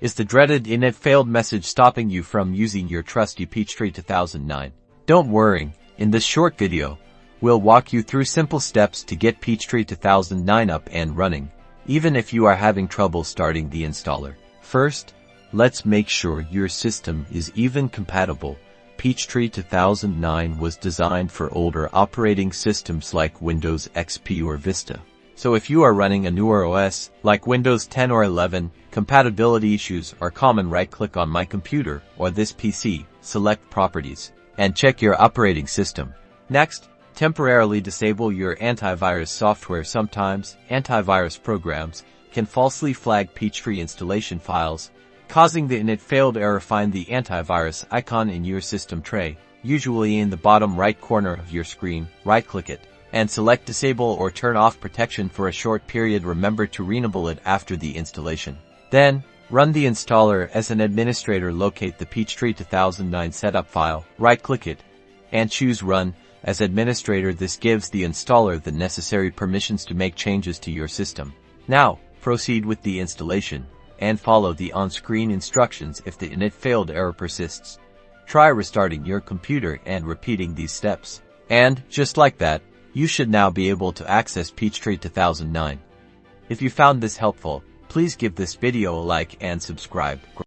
Is the dreaded Init Failed message stopping you from using your trusty Peachtree 2009? Don't worry, in this short video, we'll walk you through simple steps to get Peachtree 2009 up and running, even if you are having trouble starting the installer. First, let's make sure your system is even compatible. Peachtree 2009 was designed for older operating systems like Windows XP or Vista. So if you are running a newer OS, like Windows 10 or 11, compatibility issues are common. Right-click on My Computer or This PC, select Properties, and check your operating system. Next, temporarily disable your antivirus software. Sometimes, antivirus programs can falsely flag Peachtree installation files, causing the Init Failed error. Find the antivirus icon in your system tray, usually in the bottom right corner of your screen. Right-click it, and select Disable or Turn Off Protection for a short period. Remember to re-enable it after the installation. Then, run the installer as an administrator. Locate the Peachtree 2009 setup file, right-click it, and choose Run as administrator. This gives the installer the necessary permissions to make changes to your system. Now, proceed with the installation, and follow the on-screen instructions if the Init Failed error persists. Try restarting your computer and repeating these steps. And, just like that, you should now be able to access Peachtree 2009. If you found this helpful, please give this video a like and subscribe.